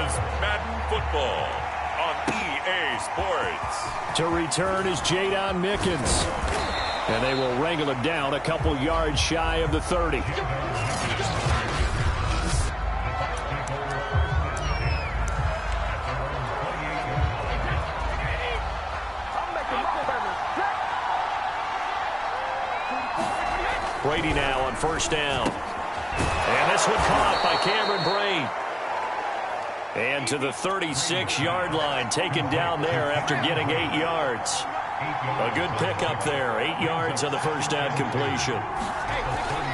is Madden Football on EA Sports. To return is Jadon Mickens. And they will wrangle it down a couple yards shy of the 30. Brady now on first down. And this one caught by Cameron Brate. And to the 36-yard line, taken down there after getting 8 yards. A good pickup there, 8 yards on the first down completion.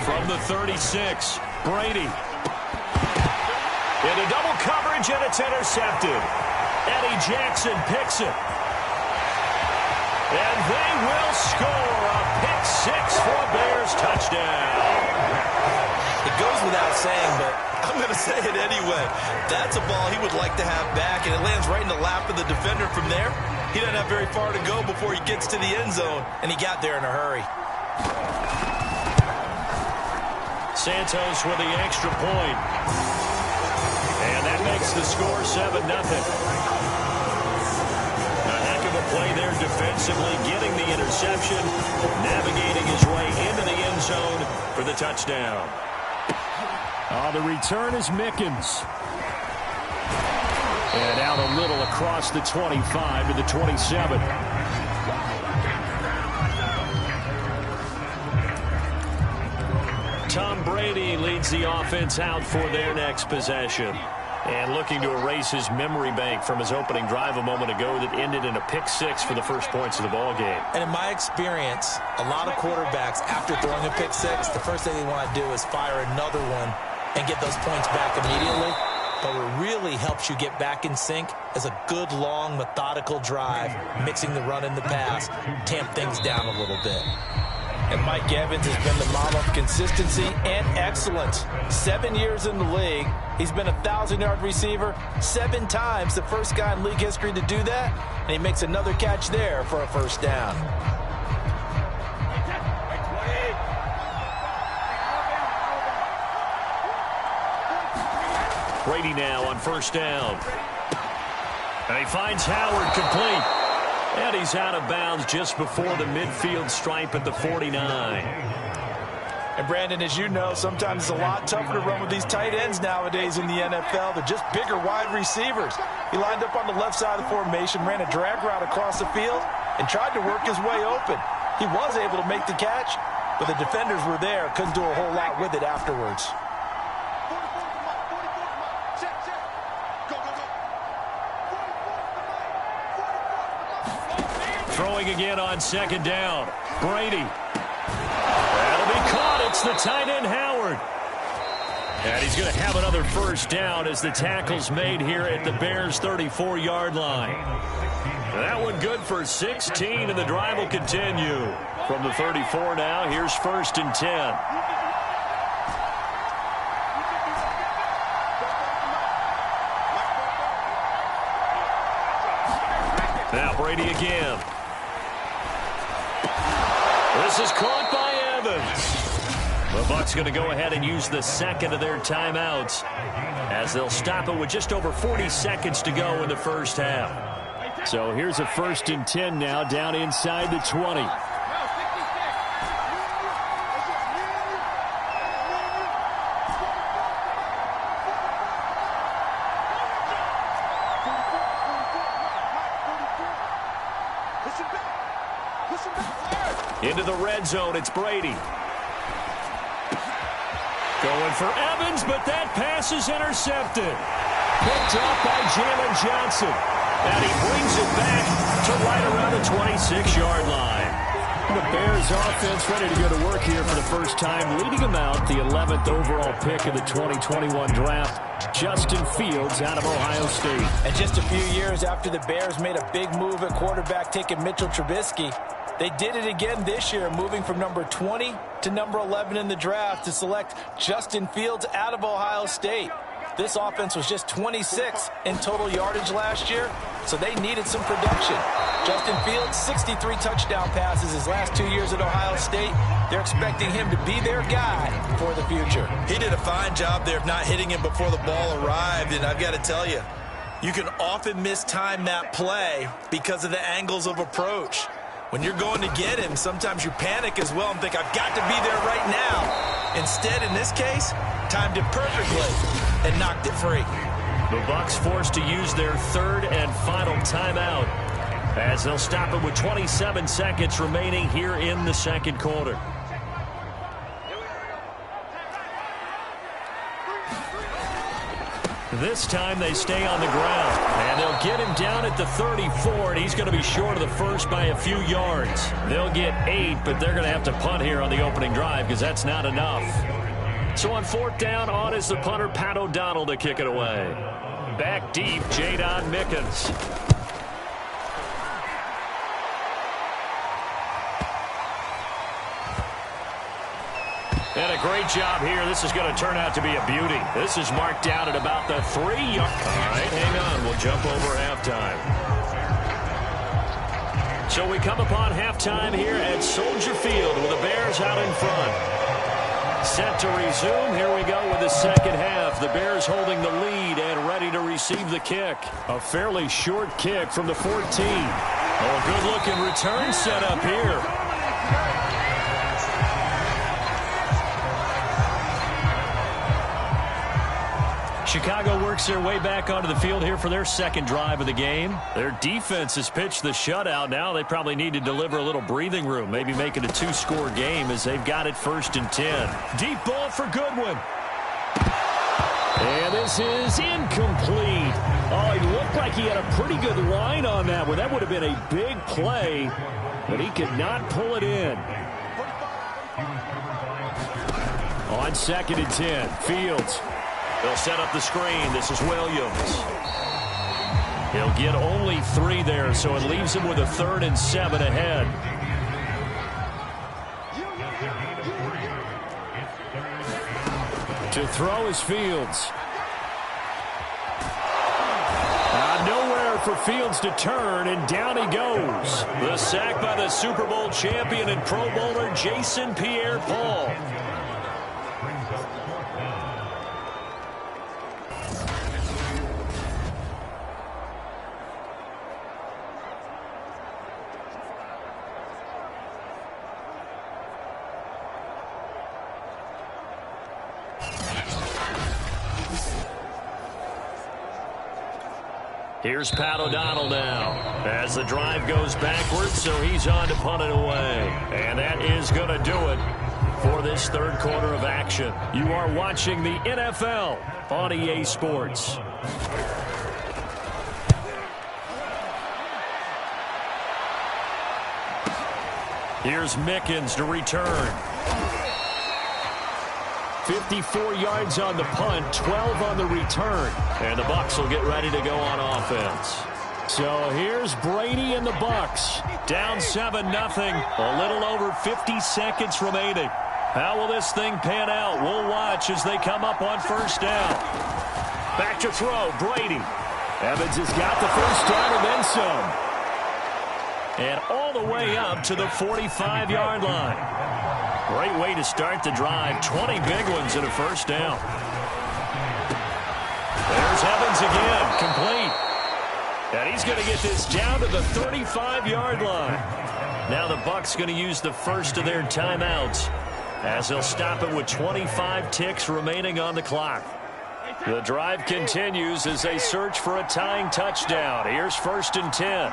From the 36, Brady. Into double coverage, and it's intercepted. Eddie Jackson picks it. And they will score a pick-6 for a Bears touchdown. It goes without saying, but I'm going to say it anyway. That's a ball he would like to have back, and it lands right in the lap of the defender from there. He doesn't have very far to go before he gets to the end zone, and he got there in a hurry. Santos with the extra point. And that makes the score 7-0. A heck of a play there defensively, getting the interception, navigating his way into the end zone for the touchdown. The return is Mickens. And out a little across the 25 to the 27. Tom Brady leads the offense out for their next possession. And looking to erase his memory bank from his opening drive a moment ago that ended in a pick-6 for the first points of the ball game. And in my experience, a lot of quarterbacks, after throwing a pick-6, the first thing they want to do is fire another one and get those points back immediately. But what really helps you get back in sync is a good, long, methodical drive, mixing the run and the pass, tamp things down a little bit. And Mike Evans has been the model of consistency and excellence. 7 years in the league. He's been a 1,000-yard receiver 7 times, the first guy in league history to do that. And he makes another catch there for a first down. Brady now on first down. And he finds Howard complete. And he's out of bounds just before the midfield stripe at the 49. And Brandon, as you know, sometimes it's a lot tougher to run with these tight ends nowadays in the NFL. They're just bigger wide receivers. He lined up on the left side of the formation, ran a drag route across the field, and tried to work his way open. He was able to make the catch, but the defenders were there, couldn't do a whole lot with it afterwards. Throwing again on second down. Brady. That'll be caught. It's the tight end, Howard. And he's going to have another first down as the tackle's made here at the Bears' 34-yard line. That one good for 16, and the drive will continue. From the 34 now, here's 1st and 10. Now Brady again. This is caught by Evans. The Bucs going to go ahead and use the second of their timeouts as they'll stop it with just over 40 seconds to go in the first half. So here's a 1st and 10 now down inside the 20. Into the red zone, it's Brady. Going for Evans, but that pass is intercepted. Picked up by Jalen Johnson. And he brings it back to right around the 26-yard line. The Bears offense ready to go to work here for the first time, leading them out the 11th overall pick of the 2021 draft, Justin Fields out of Ohio State. And just a few years after the Bears made a big move at quarterback, taking Mitchell Trubisky, they did it again this year, moving from number 20 to number 11 in the draft to select Justin Fields out of Ohio State. This offense was just 26 in total yardage last year, so they needed some production. Justin Fields, 63 touchdown passes his last 2 years at Ohio State. They're expecting him to be their guy for the future. He did a fine job there of not hitting him before the ball arrived, and I've got to tell you, You can often mistime that play because of the angles of approach. When you're going to get him, sometimes you panic as well and think, I've got to be there right now. Instead, in this case, timed it perfectly and knocked it free. The Bucs forced to use their third and final timeout as they'll stop it with 27 seconds remaining here in the second quarter. This time they stay on the ground, and they'll get him down at the 34, and he's going to be short of the first by a few yards. They'll get 8, but they're going to have to punt here on the opening drive because that's not enough. So on fourth down, on is the punter, Pat O'Donnell, to kick it away. Back deep, Jadon Mickens. And a great job here. This is going to turn out to be a beauty. This is marked down at about the 3-yard. All right, hang on. We'll jump over halftime. So we come upon halftime here at Soldier Field with the Bears out in front. Set to resume. Here we go with the second half. The Bears holding the lead and ready to receive the kick. A fairly short kick from the 14. Oh, good-looking return set up here. Chicago works their way back onto the field here for their second drive of the game. Their defense has pitched the shutout. Now they probably need to deliver a little breathing room, maybe make it a 2-score game as they've got it 1st and 10. Deep ball for Goodwin. And this is incomplete. Oh, he looked like he had a pretty good line on that one. That would have been a big play, but he could not pull it in. On 2nd and 10, Fields. They'll set up the screen. This is Williams. He'll get only 3 there, so it leaves him with a 3rd and 7 ahead. To throw is Fields. Nowhere for Fields to turn, and down he goes. The sack by the Super Bowl champion and Pro Bowler Jason Pierre-Paul. Here's Pat O'Donnell now as the drive goes backwards, so he's on to punt it away. And that is going to do it for this third quarter of action. You are watching the NFL on EA Sports. Here's Mickens to return. 54 yards on the punt, 12 on the return. And the Bucs will get ready to go on offense. So here's Brady and the Bucs. Down 7-0. A little over 50 seconds remaining. How will this thing pan out? We'll watch as they come up on 1st down. Back to throw, Brady. Evans has got the 1st down and then some. And all the way up to the 45-yard line. Great way to start the drive. 20 big ones and a 1st down. There's Evans again, complete. And he's going to get this down to the 35-yard line. Now the Bucs going to use the first of their timeouts as they'll stop it with 25 ticks remaining on the clock. The drive continues as they search for a tying touchdown. Here's 1st and 10.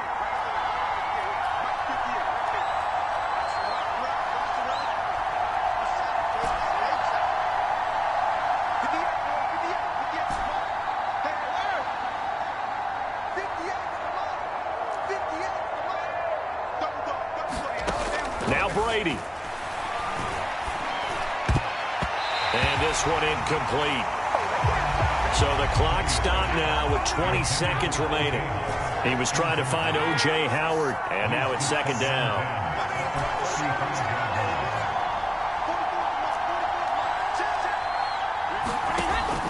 Now Brady. And this one incomplete. So the clock stopped now with 20 seconds remaining. He was trying to find O.J. Howard, and now it's 2nd down.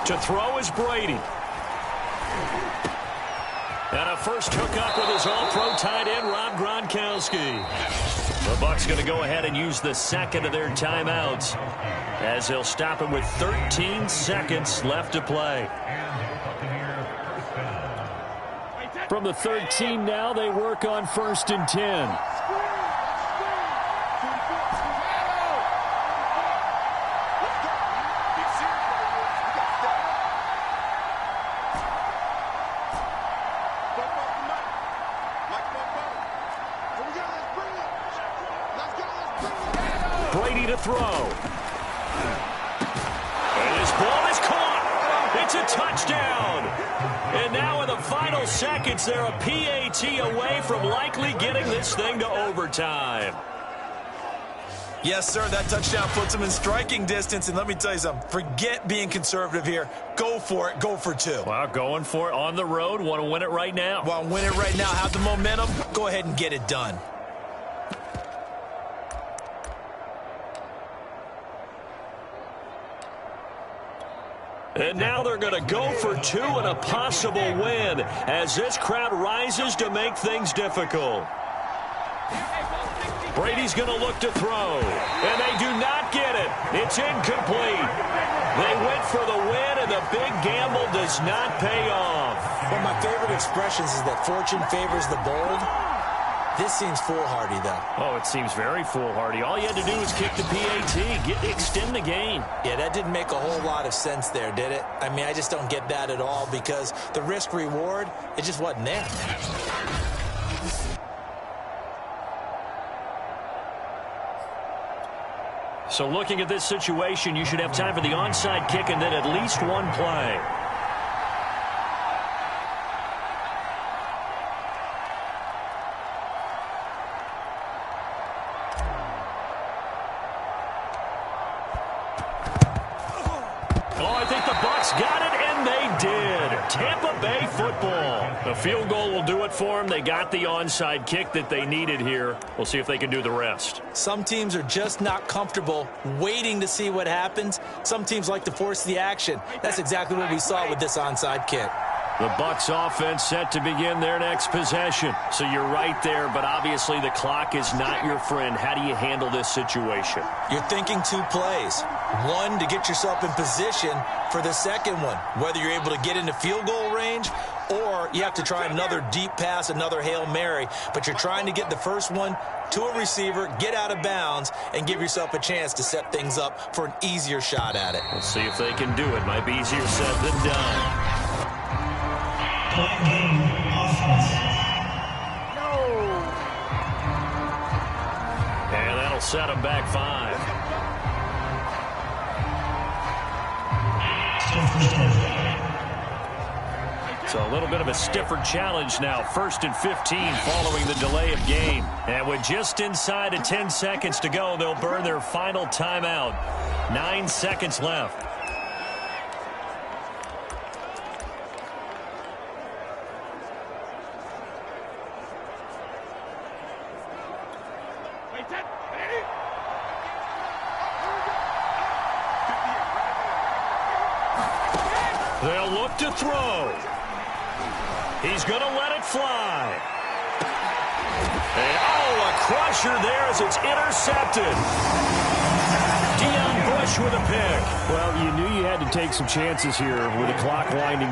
To throw is Brady. And a first hookup with his all-pro tight end, Rob Gronkowski. The Bucs going to go ahead and use the 2nd of their timeouts as they'll stop it with 13 seconds left to play. From the 13 now, they work on 1st and 10. Brady to throw. And his ball is caught. It's a touchdown. And now in the final seconds, they're a PAT away from likely getting this thing to overtime. Yes, sir, that touchdown puts them in striking distance. And let me tell you something, forget being conservative here. Go for it. Go for 2. Well, going for it on the road. Want to win it right now. Want to win it right now. Have the momentum. Go ahead and get it done. And now they're going to go for 2 and a possible win as this crowd rises to make things difficult. Brady's going to look to throw, and they do not get it. It's incomplete. They went for the win, and the big gamble does not pay off. One of my favorite expressions is that fortune favors the bold. This seems foolhardy, though. Oh, it seems very foolhardy. All you had to do was kick the PAT, extend the game. Yeah, that didn't make a whole lot of sense there, did it? I mean, I just don't get that at all because the risk-reward, it just wasn't there. So looking at this situation, you should have time for the onside kick and then at least one play. Got it, and they did. Tampa Bay football. The field goal will do it for them. They got the onside kick that they needed here. We'll see if they can do the rest. Some teams are just not comfortable waiting to see what happens. Some teams like to force the action. That's exactly what we saw with this onside kick. The Bucs offense set to begin their next possession. So you're right there, but obviously the clock is not your friend. How do you handle this situation? You're thinking 2 plays. One, to get yourself in position for the second one, whether you're able to get into field goal range or you have to try another deep pass, another Hail Mary. But you're trying to get the first one to a receiver, get out of bounds, and give yourself a chance to set things up for an easier shot at it. We'll see if they can do it. Might be easier said than done. And that'll set them back 5. So a little bit of a stiffer challenge now. 1st and 15 following the delay of game. And with just inside of 10 seconds to go, they'll burn their final timeout. 9 seconds left. They'll look to throw. He's going to let it fly. And, a crusher there as it's intercepted. Bush with a pick. Well, you knew you had to take some chances here with the clock winding.